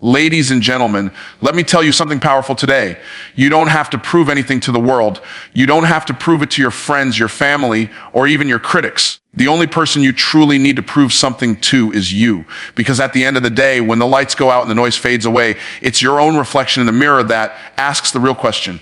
Ladies and gentlemen, let me tell you something powerful today. You don't have to prove anything to the world. You don't have to prove it to your friends, your family, or even your critics. The only person you truly need to prove something to is you. Because at the end of the day, when the lights go out and the noise fades away, it's your own reflection in the mirror that asks the real question.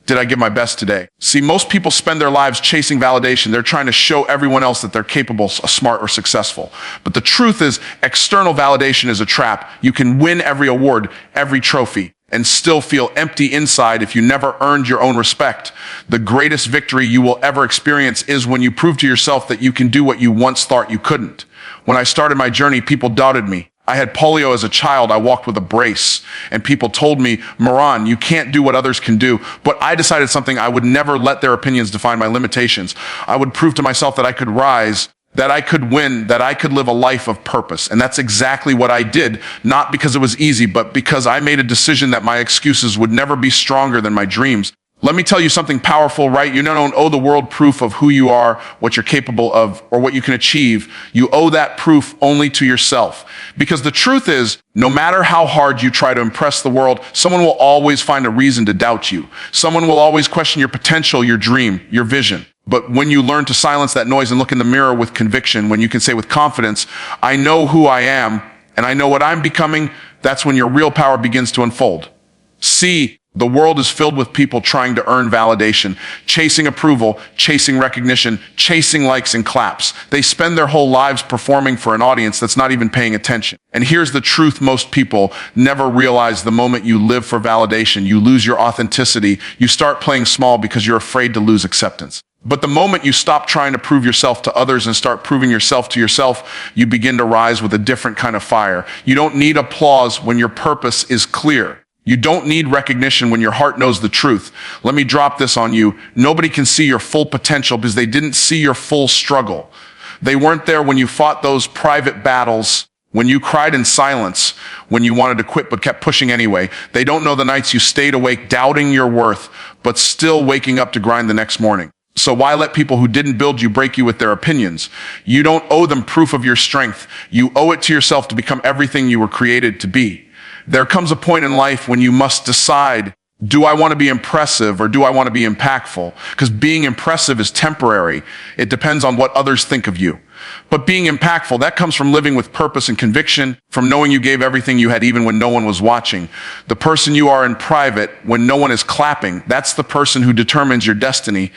Did I give my best today? See, most people spend their lives chasing validation. They're trying to show everyone else that they're capable, smart, or successful. But the truth is, external validation is a trap. You can win every award, every trophy, and still feel empty inside if you never earned your own respect. The greatest victory you will ever experience is when you prove to yourself that you can do what you once thought you couldn't. When I started my journey, people doubted me. I had polio as a child. I walked with a brace, and people told me, Myron, you can't do what others can do. But I decided something. I would never let their opinions define my limitations. I would prove to myself that I could rise, that I could win, that I could live a life of purpose. And that's exactly what I did, not because it was easy, but because I made a decision that my excuses would never be stronger than my dreams. Let me tell you something powerful, right? You don't owe the world proof of who you are, what you're capable of, or what you can achieve. You owe that proof only to yourself. Because the truth is, no matter how hard you try to impress the world, someone will always find a reason to doubt you. Someone will always question your potential, your dream, your vision. But when you learn to silence that noise and look in the mirror with conviction, when you can say with confidence, I know who I am, and I know what I'm becoming, that's when your real power begins to unfold. See, the world is filled with people trying to earn validation, chasing approval, chasing recognition, chasing likes and claps. They spend their whole lives performing for an audience that's not even paying attention. And here's the truth: most people never realize the moment you live for validation, you lose your authenticity. You start playing small because you're afraid to lose acceptance. But the moment you stop trying to prove yourself to others and start proving yourself to yourself, you begin to rise with a different kind of fire. You don't need applause when your purpose is clear. You don't need recognition when your heart knows the truth. Let me drop this on you. Nobody can see your full potential because they didn't see your full struggle. They weren't there when you fought those private battles, when you cried in silence, when you wanted to quit but kept pushing anyway. They don't know the nights you stayed awake doubting your worth, but still waking up to grind the next morning. So why let people who didn't build you break you with their opinions? You don't owe them proof of your strength. You owe it to yourself to become everything you were created to be. There comes a point in life when you must decide, do I want to be impressive or do I want to be impactful? Because being impressive is temporary. It depends on what others think of you. But being impactful, that comes from living with purpose and conviction, from knowing you gave everything you had even when no one was watching. The person you are in private, when no one is clapping, that's the person who determines your destiny.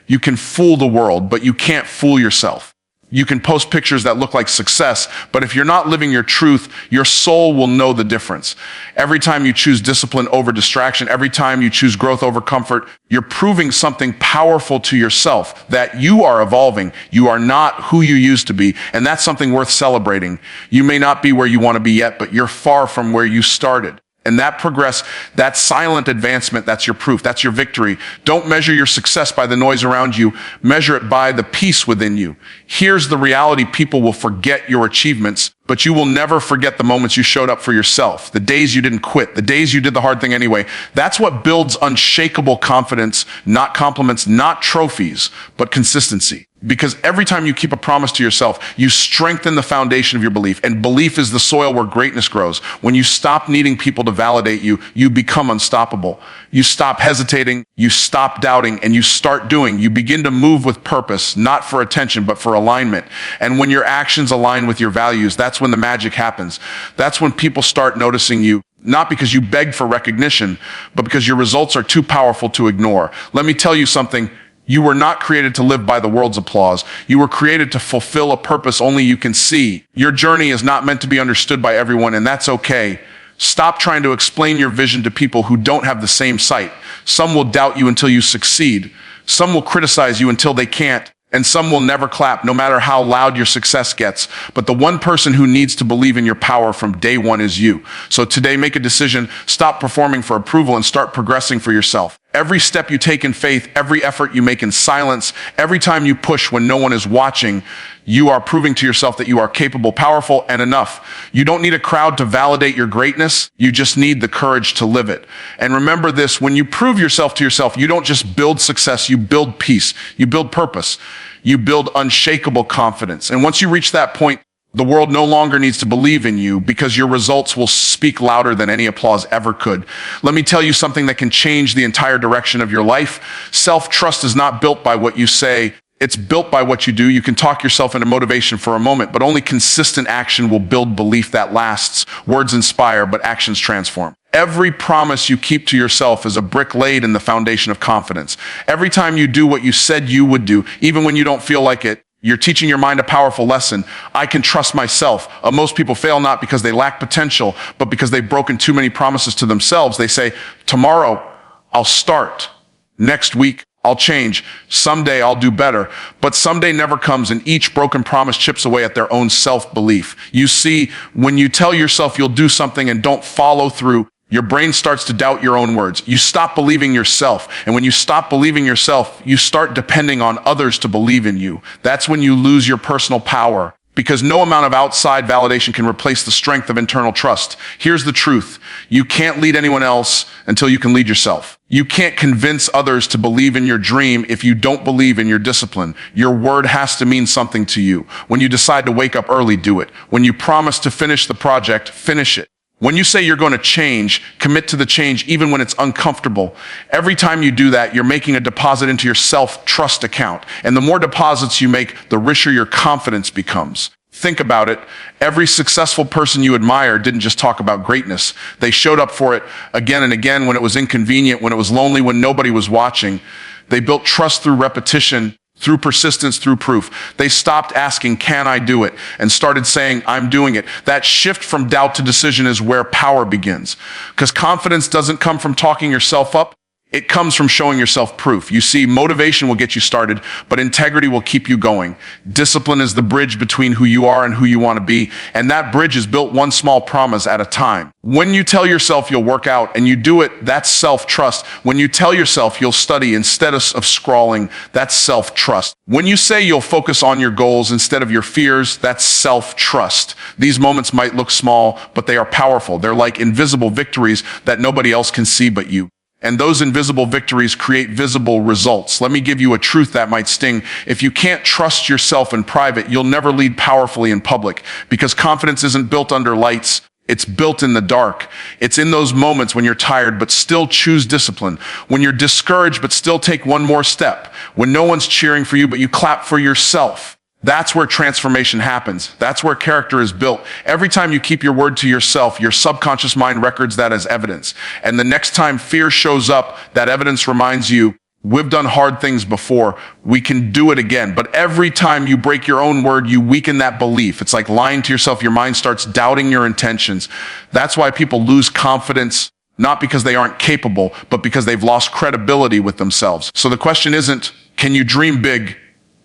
You can fool the world, but you can't fool yourself. You can post pictures that look like success, but if you're not living your truth, your soul will know the difference. Every time you choose discipline over distraction, every time you choose growth over comfort, you're proving something powerful to yourself, that you are evolving. You are not who you used to be, and that's something worth celebrating. You may not be where you want to be yet, but you're far from where you started. And that progress, that silent advancement, that's your proof, that's your victory. Don't measure your success by the noise around you. Measure it by the peace within you. Here's the reality: people will forget your achievements, but you will never forget the moments you showed up for yourself, the days you didn't quit, the days you did the hard thing anyway. That's what builds unshakable confidence, not compliments, not trophies, but consistency. Because every time you keep a promise to yourself, you strengthen the foundation of your belief. And belief is the soil where greatness grows. When you stop needing people to validate you, you become unstoppable. You stop hesitating, you stop doubting, and you start doing. You begin to move with purpose, not for attention, but for alignment. And when your actions align with your values, that's when the magic happens. That's when people start noticing you. Not because you begged for recognition, but because your results are too powerful to ignore. Let me tell you something. You were not created to live by the world's applause. You were created to fulfill a purpose only you can see. Your journey is not meant to be understood by everyone, and that's okay. Stop trying to explain your vision to people who don't have the same sight. Some will doubt you until you succeed. Some will criticize you until they can't. And some will never clap, no matter how loud your success gets. But the one person who needs to believe in your power from day one is you. So today, make a decision. Stop performing for approval and start progressing for yourself. Every step you take in faith, every effort you make in silence, every time you push when no one is watching, you are proving to yourself that you are capable, powerful, and enough. You don't need a crowd to validate your greatness. You just need the courage to live it. And remember this: when you prove yourself to yourself, you don't just build success, you build peace, you build purpose, you build unshakable confidence. And once you reach that point, The world no longer needs to believe in you because your results will speak louder than any applause ever could. Let me tell you something that can change the entire direction of your life. Self-trust is not built by what you say. It's built by what you do. You can talk yourself into motivation for a moment, but only consistent action will build belief that lasts. Words inspire, but actions transform. Every promise you keep to yourself is a brick laid in the foundation of confidence. Every time you do what you said you would do, even when you don't feel like it, you're teaching your mind a powerful lesson. I can trust myself. Most people fail not because they lack potential, but because they've broken too many promises to themselves. They say, tomorrow I'll start. Next week I'll change. Someday I'll do better. But someday never comes, and each broken promise chips away at their own self-belief. You see, when you tell yourself you'll do something and don't follow through, your brain starts to doubt your own words. You stop believing yourself. And when you stop believing yourself, you start depending on others to believe in you. That's when you lose your personal power, because no amount of outside validation can replace the strength of internal trust. Here's the truth. You can't lead anyone else until you can lead yourself. You can't convince others to believe in your dream if you don't believe in your discipline. Your word has to mean something to you. When you decide to wake up early, do it. When you promise to finish the project, finish it. When you say you're going to change, commit to the change even when it's uncomfortable. Every time you do that, you're making a deposit into your self-trust account. And the more deposits you make, the richer your confidence becomes. Think about it. Every successful person you admire didn't just talk about greatness. They showed up for it again and again when it was inconvenient, when it was lonely, when nobody was watching. They built trust through repetition, through persistence, through proof. They stopped asking, can I do it? And started saying, I'm doing it. That shift from doubt to decision is where power begins. Because confidence doesn't come from talking yourself up. It comes from showing yourself proof. You see, motivation will get you started, but integrity will keep you going. Discipline is the bridge between who you are and who you want to be, and that bridge is built one small promise at a time. When you tell yourself you'll work out and you do it, that's self-trust. When you tell yourself you'll study instead of scrolling, that's self-trust. When you say you'll focus on your goals instead of your fears, that's self-trust. These moments might look small, but they are powerful. They're like invisible victories that nobody else can see but you. And those invisible victories create visible results. Let me give you a truth that might sting. If you can't trust yourself in private, you'll never lead powerfully in public, because confidence isn't built under lights. It's built in the dark. It's in those moments when you're tired but still choose discipline, when you're discouraged but still take one more step, when no one's cheering for you but you clap for yourself. That's where transformation happens. That's where character is built. Every time you keep your word to yourself, your subconscious mind records that as evidence. And the next time fear shows up, that evidence reminds you, we've done hard things before. We can do it again. But every time you break your own word, you weaken that belief. It's like lying to yourself. Your mind starts doubting your intentions. That's why people lose confidence, not because they aren't capable, but because they've lost credibility with themselves. So the question isn't, can you dream big?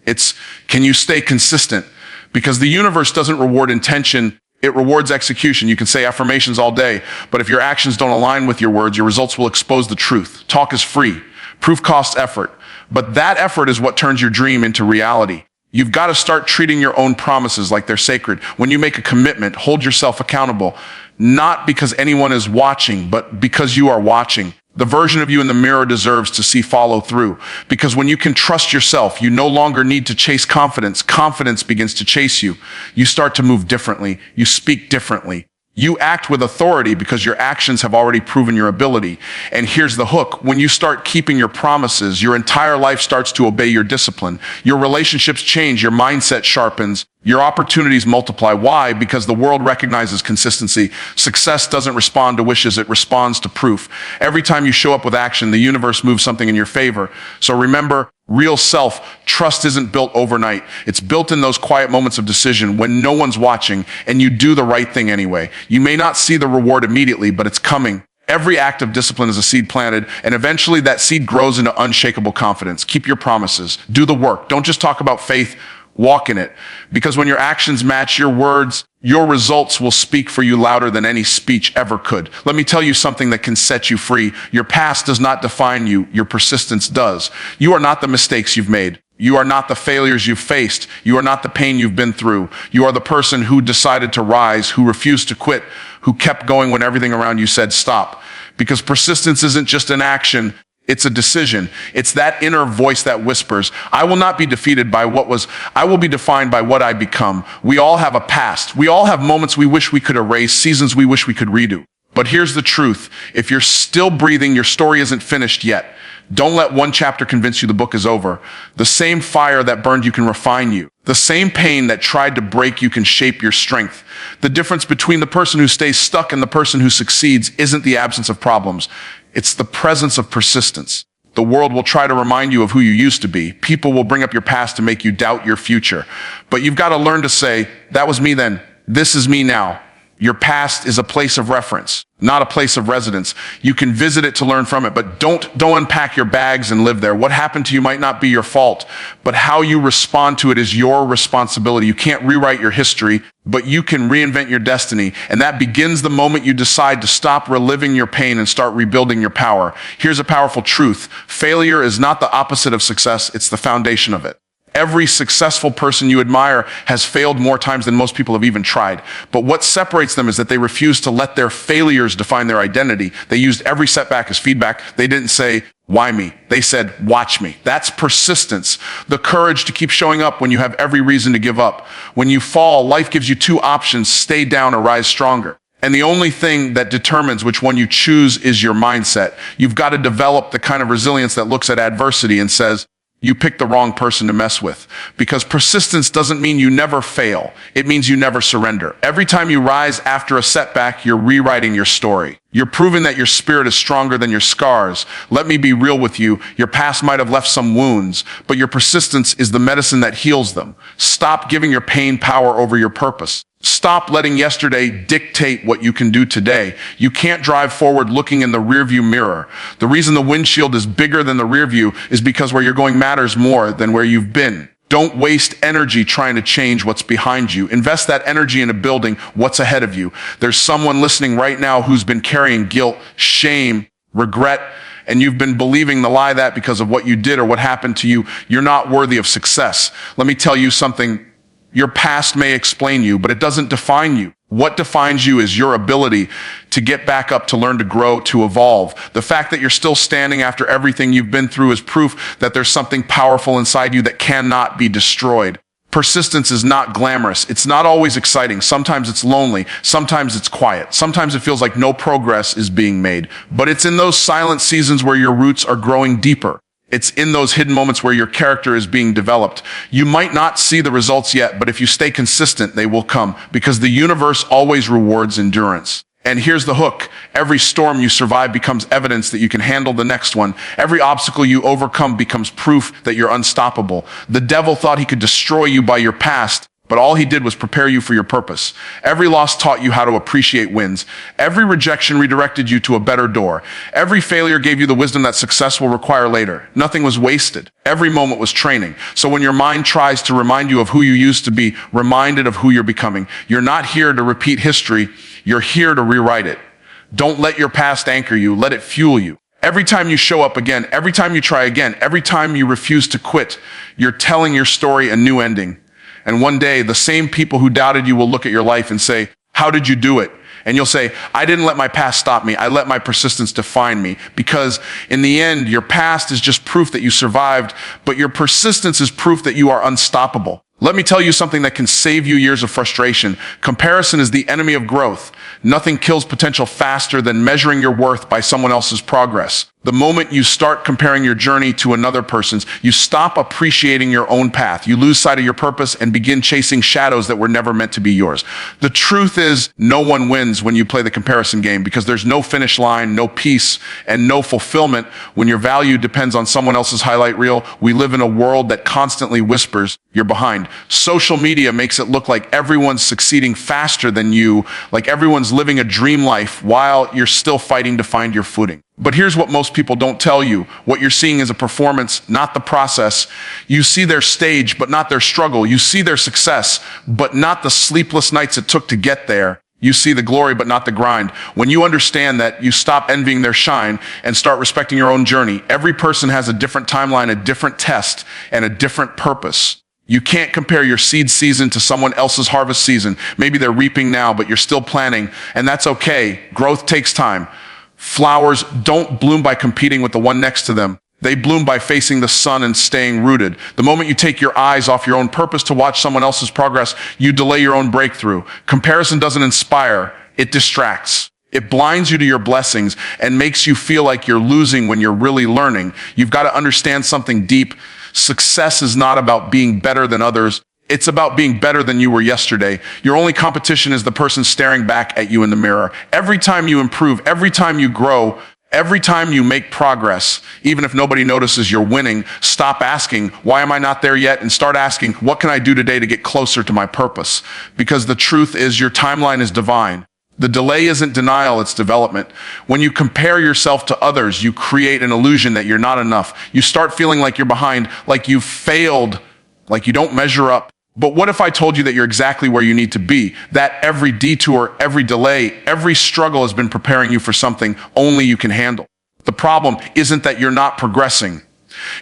It's, can you stay consistent? Because the universe doesn't reward intention, it rewards execution. You can say affirmations all day, but if your actions don't align with your words, your results will expose the truth. Talk is free. Proof costs effort. But that effort is what turns your dream into reality. You've got to start treating your own promises like they're sacred. When you make a commitment, hold yourself accountable, not because anyone is watching, but because you are watching. The version of you in the mirror deserves to see follow through, because when you can trust yourself, you no longer need to chase confidence. Confidence begins to chase you. You start to move differently. You speak differently. You act with authority because your actions have already proven your ability. And here's the hook. When you start keeping your promises, your entire life starts to obey your discipline. Your relationships change. Your mindset sharpens. Your opportunities multiply. Why? Because the world recognizes consistency. Success doesn't respond to wishes. It responds to proof. Every time you show up with action, the universe moves something in your favor. So remember, real self-trust isn't built overnight. It's built in those quiet moments of decision when no one's watching and you do the right thing anyway. You may not see the reward immediately, but it's coming. Every act of discipline is a seed planted, and eventually that seed grows into unshakable confidence. Keep your promises. Do the work. Don't just talk about faith. Walk in it. Because when your actions match your words, your results will speak for you louder than any speech ever could. Let me tell you something that can set you free. Your past does not define you. Your persistence does. You are not the mistakes you've made. You are not the failures you've faced. You are not the pain you've been through. You are the person who decided to rise, who refused to quit, who kept going when everything around you said stop. Because persistence isn't just an action. It's a decision. It's that inner voice that whispers, I will not be defeated by what was, I will be defined by what I become. We all have a past. We all have moments we wish we could erase, seasons we wish we could redo. But here's the truth. If you're still breathing, your story isn't finished yet. Don't let one chapter convince you the book is over. The same fire that burned you can refine you. The same pain that tried to break you can shape your strength. The difference between the person who stays stuck and the person who succeeds isn't the absence of problems. It's the presence of persistence. The world will try to remind you of who you used to be. People will bring up your past to make you doubt your future. But you've got to learn to say, that was me then. This is me now. Your past is a place of reference, not a place of residence. You can visit it to learn from it, but don't unpack your bags and live there. What happened to you might not be your fault, but how you respond to it is your responsibility. You can't rewrite your history, but you can reinvent your destiny. And that begins the moment you decide to stop reliving your pain and start rebuilding your power. Here's a powerful truth. Failure is not the opposite of success. It's the foundation of it. Every successful person you admire has failed more times than most people have even tried. But what separates them is that they refuse to let their failures define their identity. They used every setback as feedback. They didn't say, why me? They said, watch me. That's persistence. The courage to keep showing up when you have every reason to give up. When you fall, life gives you two options: stay down or rise stronger. And the only thing that determines which one you choose is your mindset. You've got to develop the kind of resilience that looks at adversity and says, you picked the wrong person to mess with. Because persistence doesn't mean you never fail. It means you never surrender. Every time you rise after a setback, you're rewriting your story. You're proving that your spirit is stronger than your scars. Let me be real with you. Your past might have left some wounds, but your persistence is the medicine that heals them. Stop giving your pain power over your purpose. Stop letting yesterday dictate what you can do today. You can't drive forward looking in the rearview mirror. The reason the windshield is bigger than the rear view is because where you're going matters more than where you've been. Don't waste energy trying to change what's behind you. Invest that energy into building what's ahead of you. There's someone listening right now who's been carrying guilt, shame, regret, and you've been believing the lie that because of what you did or what happened to you, you're not worthy of success. Let me tell you something. Your past may explain you, but it doesn't define you. What defines you is your ability to get back up, to learn, to grow, to evolve. The fact that you're still standing after everything you've been through is proof that there's something powerful inside you that cannot be destroyed. Persistence is not glamorous. It's not always exciting. Sometimes it's lonely. Sometimes it's quiet. Sometimes it feels like no progress is being made. But it's in those silent seasons where your roots are growing deeper. It's in those hidden moments where your character is being developed. You might not see the results yet, but if you stay consistent, they will come, because the universe always rewards endurance. And here's the hook. Every storm you survive becomes evidence that you can handle the next one. Every obstacle you overcome becomes proof that you're unstoppable. The devil thought he could destroy you by your past, but all he did was prepare you for your purpose. Every loss taught you how to appreciate wins. Every rejection redirected you to a better door. Every failure gave you the wisdom that success will require later. Nothing was wasted. Every moment was training. So when your mind tries to remind you of who you used to be, reminded of who you're becoming. You're not here to repeat history. You're here to rewrite it. Don't let your past anchor you. Let it fuel you. Every time you show up again, every time you try again, every time you refuse to quit, you're telling your story a new ending. And one day, the same people who doubted you will look at your life and say, how did you do it? And you'll say, I didn't let my past stop me. I let my persistence define me. Because in the end, your past is just proof that you survived, but your persistence is proof that you are unstoppable. Let me tell you something that can save you years of frustration. Comparison is the enemy of growth. Nothing kills potential faster than measuring your worth by someone else's progress. The moment you start comparing your journey to another person's, you stop appreciating your own path. You lose sight of your purpose and begin chasing shadows that were never meant to be yours. The truth is, no one wins when you play the comparison game, because there's no finish line, no peace, and no fulfillment when your value depends on someone else's highlight reel. We live in a world that constantly whispers, you're behind. Social media makes it look like everyone's succeeding faster than you, like everyone's living a dream life while you're still fighting to find your footing. But here's what most people don't tell you. What you're seeing is a performance, not the process. You see their stage, but not their struggle. You see their success, but not the sleepless nights it took to get there. You see the glory, but not the grind. When you understand that, you stop envying their shine and start respecting your own journey. Every person has a different timeline, a different test, and a different purpose. You can't compare your seed season to someone else's harvest season. Maybe they're reaping now, but you're still planting, and that's okay. Growth takes time. Flowers don't bloom by competing with the one next to them. They bloom by facing the sun and staying rooted. The moment you take your eyes off your own purpose to watch someone else's progress, you delay your own breakthrough. Comparison doesn't inspire, it distracts. It blinds you to your blessings and makes you feel like you're losing when you're really learning. You've got to understand something deep. Success is not about being better than others. It's about being better than you were yesterday. Your only competition is the person staring back at you in the mirror. Every time you improve, every time you grow, every time you make progress, even if nobody notices you're winning, stop asking, why am I not there yet? And start asking, what can I do today to get closer to my purpose? Because the truth is your timeline is divine. The delay isn't denial, it's development. When you compare yourself to others, you create an illusion that you're not enough. You start feeling like you're behind, like you've failed, like you don't measure up. But what if I told you that you're exactly where you need to be? That every detour, every delay, every struggle has been preparing you for something only you can handle. The problem isn't that you're not progressing.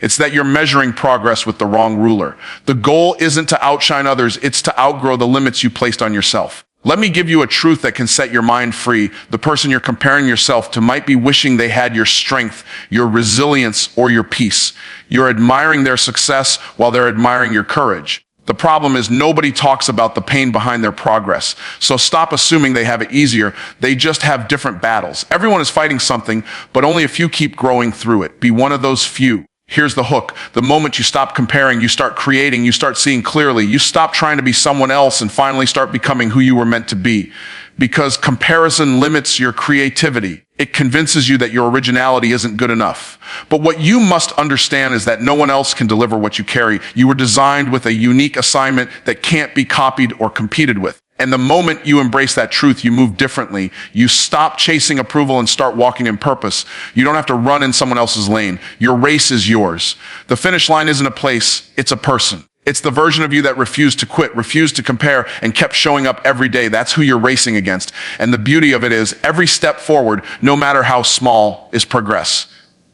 It's that you're measuring progress with the wrong ruler. The goal isn't to outshine others, it's to outgrow the limits you placed on yourself. Let me give you a truth that can set your mind free. The person you're comparing yourself to might be wishing they had your strength, your resilience, or your peace. You're admiring their success while they're admiring your courage. The problem is nobody talks about the pain behind their progress. So stop assuming they have it easier. They just have different battles. Everyone is fighting something, but only a few keep growing through it. Be one of those few. Here's the hook. The moment you stop comparing, you start creating, you start seeing clearly. You stop trying to be someone else and finally start becoming who you were meant to be. Because comparison limits your creativity. It convinces you that your originality isn't good enough. But what you must understand is that no one else can deliver what you carry. You were designed with a unique assignment that can't be copied or competed with. And the moment you embrace that truth, you move differently. You stop chasing approval and start walking in purpose. You don't have to run in someone else's lane. Your race is yours. The finish line isn't a place, it's a person. It's the version of you that refused to quit, refused to compare, and kept showing up every day. That's who you're racing against. And the beauty of it is, every step forward, no matter how small, is progress.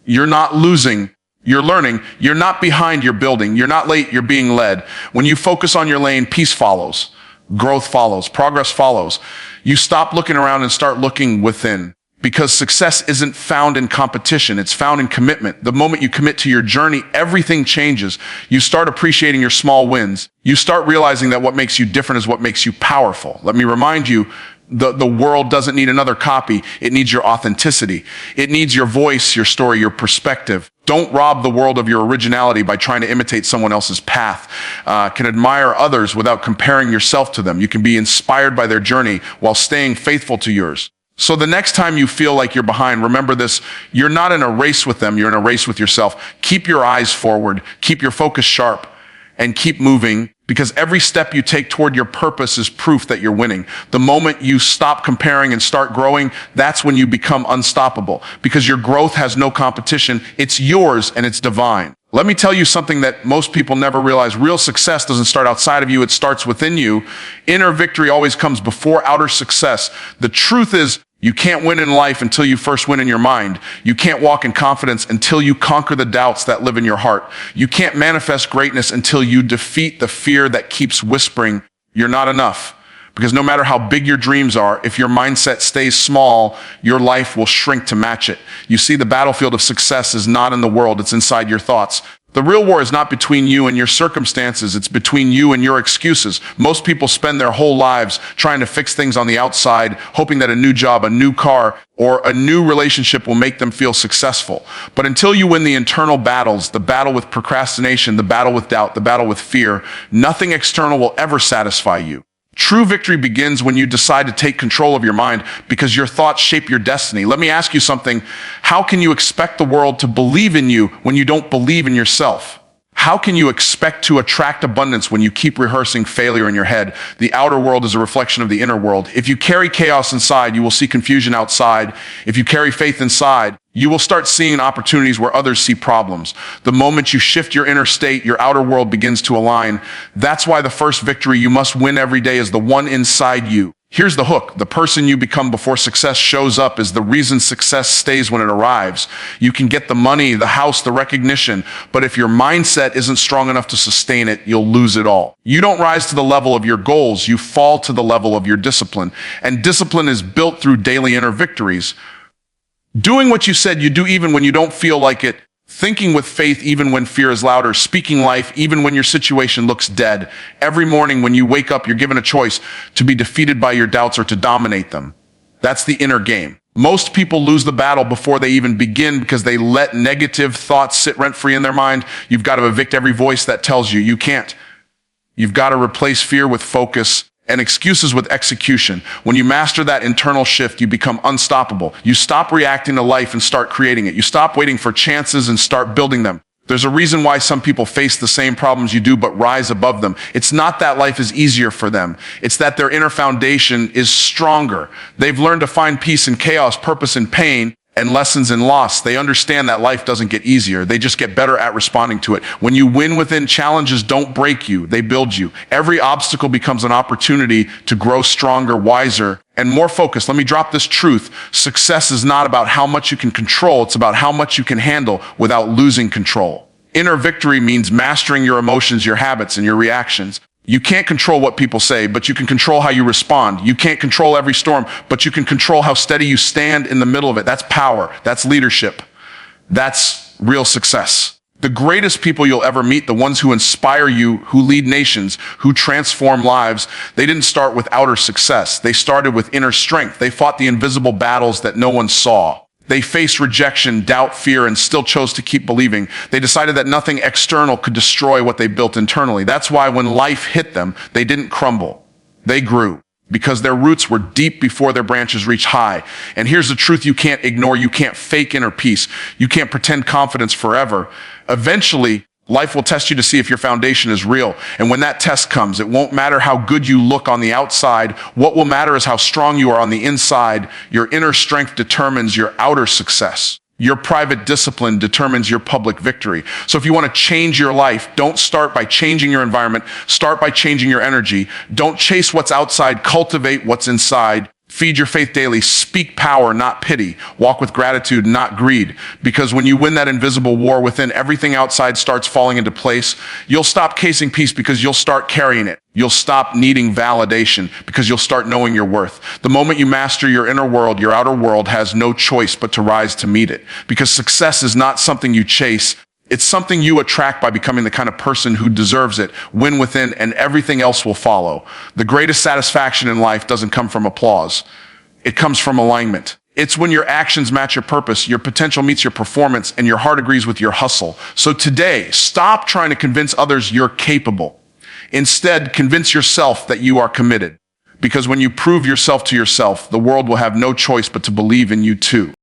You're not losing. You're learning. You're not behind, you're building. You're not late, you're being led. When you focus on your lane, peace follows. Growth follows. Progress follows. You stop looking around and start looking within. Because success isn't found in competition, it's found in commitment. The moment you commit to your journey, everything changes. You start appreciating your small wins. You start realizing that what makes you different is what makes you powerful. Let me remind you, the world doesn't need another copy. It needs your authenticity. It needs your voice, your story, your perspective. Don't rob the world of your originality by trying to imitate someone else's path. Can admire others without comparing yourself to them. You can be inspired by their journey while staying faithful to yours. So the next time you feel like you're behind, remember this, you're not in a race with them, you're in a race with yourself. Keep your eyes forward, keep your focus sharp, and keep moving, because every step you take toward your purpose is proof that you're winning. The moment you stop comparing and start growing, that's when you become unstoppable, because your growth has no competition. It's yours and it's divine. Let me tell you something that most people never realize. Real success doesn't start outside of you, it starts within you. Inner victory always comes before outer success. The truth is, you can't win in life until you first win in your mind. You can't walk in confidence until you conquer the doubts that live in your heart. You can't manifest greatness until you defeat the fear that keeps whispering, you're not enough. Because no matter how big your dreams are, if your mindset stays small, your life will shrink to match it. You see, the battlefield of success is not in the world, it's inside your thoughts. The real war is not between you and your circumstances, it's between you and your excuses. Most people spend their whole lives trying to fix things on the outside, hoping that a new job, a new car, or a new relationship will make them feel successful. But until you win the internal battles, the battle with procrastination, the battle with doubt, the battle with fear, nothing external will ever satisfy you. True victory begins when you decide to take control of your mind, because your thoughts shape your destiny. Let me ask you something. How can you expect the world to believe in you when you don't believe in yourself? How can you expect to attract abundance when you keep rehearsing failure in your head? The outer world is a reflection of the inner world. If you carry chaos inside, you will see confusion outside. If you carry faith inside, you will start seeing opportunities where others see problems. The moment you shift your inner state, your outer world begins to align. That's why the first victory you must win every day is the one inside you. Here's the hook. The person you become before success shows up is the reason success stays when it arrives. You can get the money, the house, the recognition, but if your mindset isn't strong enough to sustain it, you'll lose it all. You don't rise to the level of your goals, you fall to the level of your discipline. And discipline is built through daily inner victories. Doing what you said you do even when you don't feel like it. Thinking with faith even when fear is louder. Speaking life even when your situation looks dead. Every morning when you wake up, you're given a choice to be defeated by your doubts or to dominate them. That's the inner game. Most people lose the battle before they even begin because they let negative thoughts sit rent-free in their mind. You've got to evict every voice that tells you you can't. You've got to replace fear with focus and excuses with execution. When you master that internal shift, you become unstoppable. You stop reacting to life and start creating it. You stop waiting for chances and start building them. There's a reason why some people face the same problems you do but rise above them. It's not that life is easier for them. It's that their inner foundation is stronger. They've learned to find peace in chaos, purpose in pain, and lessons in loss. They understand that life doesn't get easier. They just get better at responding to it. When you win within, challenges don't break you, they build you. Every obstacle becomes an opportunity to grow stronger, wiser, and more focused. Let me drop this truth. Success is not about how much you can control. It's about how much you can handle without losing control. Inner victory means mastering your emotions, your habits, and your reactions. You can't control what people say, but you can control how you respond. You can't control every storm, but you can control how steady you stand in the middle of it. That's power. That's leadership. That's real success. The greatest people you'll ever meet, the ones who inspire you, who lead nations, who transform lives, they didn't start with outer success. They started with inner strength. They fought the invisible battles that no one saw. They faced rejection, doubt, fear, and still chose to keep believing. They decided that nothing external could destroy what they built internally. That's why when life hit them, they didn't crumble. They grew because their roots were deep before their branches reached high. And here's the truth you can't ignore. You can't fake inner peace. You can't pretend confidence forever. Eventually, life will test you to see if your foundation is real. And when that test comes, it won't matter how good you look on the outside. What will matter is how strong you are on the inside. Your inner strength determines your outer success. Your private discipline determines your public victory. So if you want to change your life, don't start by changing your environment. Start by changing your energy. Don't chase what's outside. Cultivate what's inside. Feed your faith daily. Speak power, not pity. Walk with gratitude, not greed. Because when you win that invisible war within, everything outside starts falling into place. You'll stop chasing peace because you'll start carrying it. You'll stop needing validation because you'll start knowing your worth. The moment you master your inner world, your outer world has no choice but to rise to meet it. Because success is not something you chase. It's something you attract by becoming the kind of person who deserves it. Win within, and everything else will follow. The greatest satisfaction in life doesn't come from applause. It comes from alignment. It's when your actions match your purpose, your potential meets your performance, and your heart agrees with your hustle. So today, stop trying to convince others you're capable. Instead, convince yourself that you are committed. Because when you prove yourself to yourself, the world will have no choice but to believe in you too.